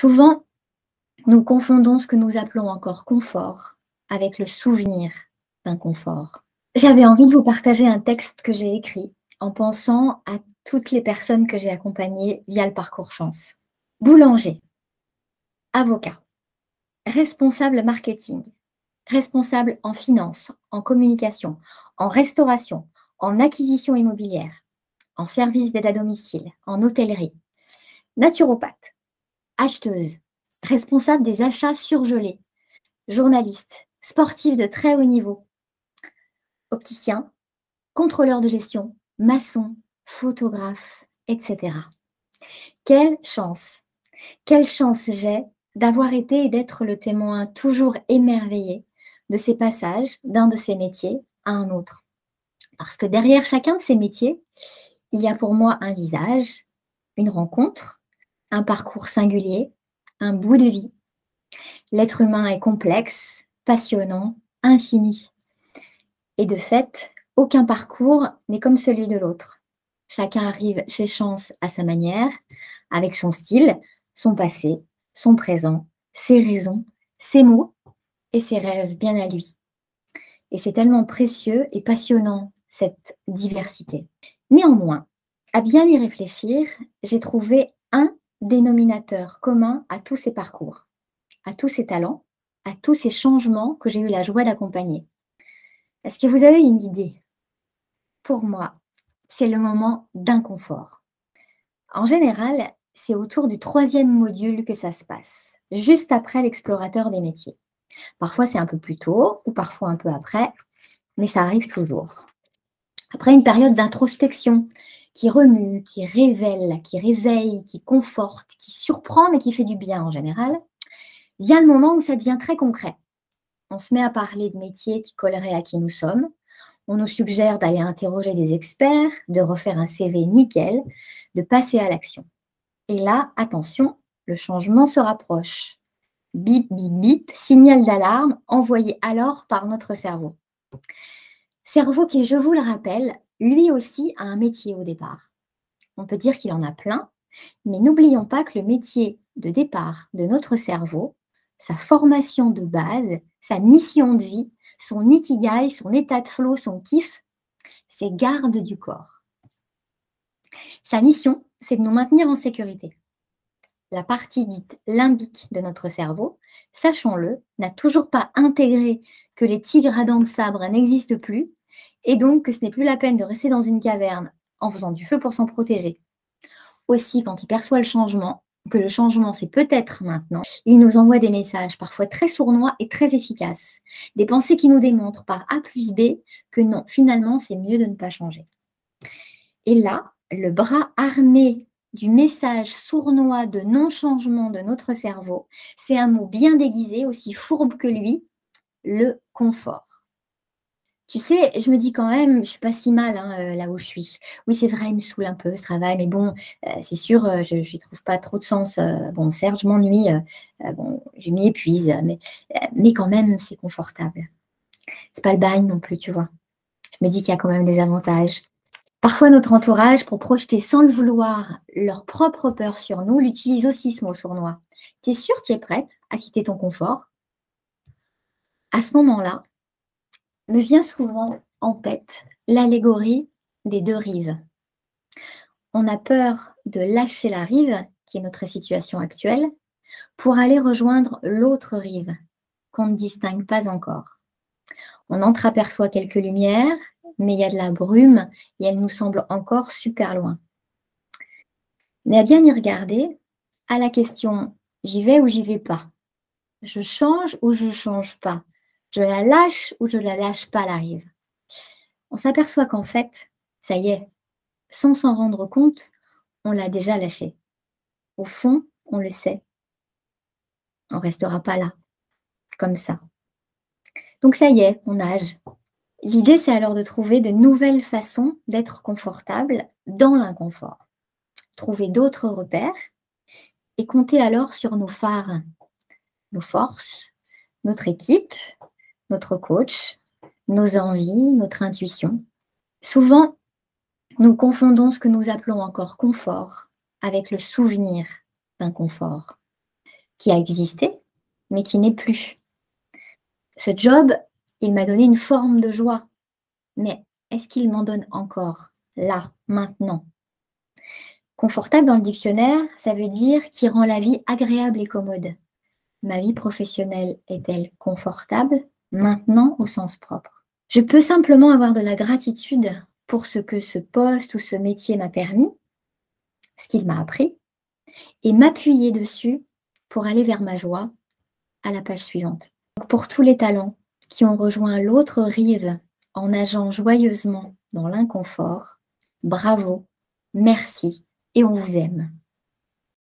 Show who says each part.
Speaker 1: Souvent, nous confondons ce que nous appelons encore confort avec le souvenir d'un confort. J'avais envie de vous partager un texte que j'ai écrit en pensant à toutes les personnes que j'ai accompagnées via le parcours chance. Boulanger, avocat, responsable marketing, responsable en finance, en communication, en restauration, en acquisition immobilière, en service d'aide à domicile, en hôtellerie, naturopathe, acheteuse, responsable des achats surgelés, journaliste, sportif de très haut niveau, opticien, contrôleur de gestion, maçon, photographe, etc. Quelle chance! Quelle chance j'ai d'avoir été et d'être le témoin toujours émerveillé de ces passages d'un de ces métiers à un autre. Parce que derrière chacun de ces métiers, il y a pour moi un visage, une rencontre, un parcours singulier, un bout de vie. L'être humain est complexe, passionnant, infini. Et de fait, aucun parcours n'est comme celui de l'autre. Chacun arrive chez Chance à sa manière, avec son style, son passé, son présent, ses raisons, ses mots et ses rêves bien à lui. Et c'est tellement précieux et passionnant, cette diversité. Néanmoins, à bien y réfléchir, j'ai trouvé un dénominateur commun à tous ces parcours, à tous ces talents, à tous ces changements que j'ai eu la joie d'accompagner. Est-ce que vous avez une idée? Pour moi, c'est le moment d'inconfort. En général, c'est autour du 3e module que ça se passe, juste après l'explorateur des métiers. Parfois, c'est un peu plus tôt ou parfois un peu après, mais ça arrive toujours. Après une période d'introspection qui remue, qui révèle, qui réveille, qui conforte, qui surprend mais qui fait du bien en général, vient le moment où ça devient très concret. On se met à parler de métiers qui colleraient à qui nous sommes. On nous suggère d'aller interroger des experts, de refaire un CV nickel, de passer à l'action. Et là, attention, le changement se rapproche. Bip, bip, bip, signal d'alarme envoyé alors par notre cerveau. Cerveau qui, je vous le rappelle, lui aussi a un métier au départ. On peut dire qu'il en a plein, mais n'oublions pas que le métier de départ de notre cerveau, sa formation de base, sa mission de vie, son ikigai, son état de flow, son kiff, c'est garde du corps. Sa mission, c'est de nous maintenir en sécurité. La partie dite limbique de notre cerveau, sachons-le, n'a toujours pas intégré que les tigres à dents de sabre n'existent plus et donc que ce n'est plus la peine de rester dans une caverne en faisant du feu pour s'en protéger. Aussi, quand il perçoit le changement, que le changement c'est peut-être maintenant, il nous envoie des messages parfois très sournois et très efficaces, des pensées qui nous démontrent par A plus B que non, finalement c'est mieux de ne pas changer. Et là, le bras armé du message sournois de non-changement de notre cerveau, c'est un mot bien déguisé, aussi fourbe que lui, le confort. Tu sais, je me dis quand même, je ne suis pas si mal là où je suis. Oui, c'est vrai, il me saoule un peu ce travail, mais bon, c'est sûr, je n'y trouve pas trop de sens. Bon, certes, je m'ennuie, bon, je m'y épuise, mais quand même, c'est confortable. C'est pas le bagne non plus, tu vois. Je me dis qu'il y a quand même des avantages. Parfois, notre entourage, pour projeter sans le vouloir leur propre peur sur nous, l'utilise aussi ce mot sournois. Tu es sûre, tu es prête à quitter ton confort? À ce moment-là, me vient souvent en tête l'allégorie des 2 rives. On a peur de lâcher la rive, qui est notre situation actuelle, pour aller rejoindre l'autre rive, qu'on ne distingue pas encore. On entreaperçoit quelques lumières, mais il y a de la brume et elle nous semble encore super loin. Mais à bien y regarder, à la question « j'y vais ou j'y vais pas ?» Je change ou je change pas? Je la lâche ou je la lâche pas la rive? On s'aperçoit qu'en fait, ça y est, sans s'en rendre compte, on l'a déjà lâchée. Au fond, on le sait. On ne restera pas là, comme ça. Donc ça y est, on nage. L'idée, c'est alors de trouver de nouvelles façons d'être confortable dans l'inconfort. Trouver d'autres repères et compter alors sur nos phares, nos forces, notre équipe, notre coach, nos envies, notre intuition. Souvent, nous confondons ce que nous appelons encore confort avec le souvenir d'un confort. qui a existé, mais qui n'est plus. Ce job, il m'a donné une forme de joie, mais est-ce qu'il m'en donne encore, là, maintenant? Confortable dans le dictionnaire, ça veut dire qui rend la vie agréable et commode. Ma vie professionnelle est-elle confortable, maintenant au sens propre? Je peux simplement avoir de la gratitude pour ce que ce poste ou ce métier m'a permis, ce qu'il m'a appris, et m'appuyer dessus pour aller vers ma joie à la page suivante. Donc pour tous les talents qui ont rejoint l'autre rive en nageant joyeusement dans l'inconfort, bravo, merci et on vous aime.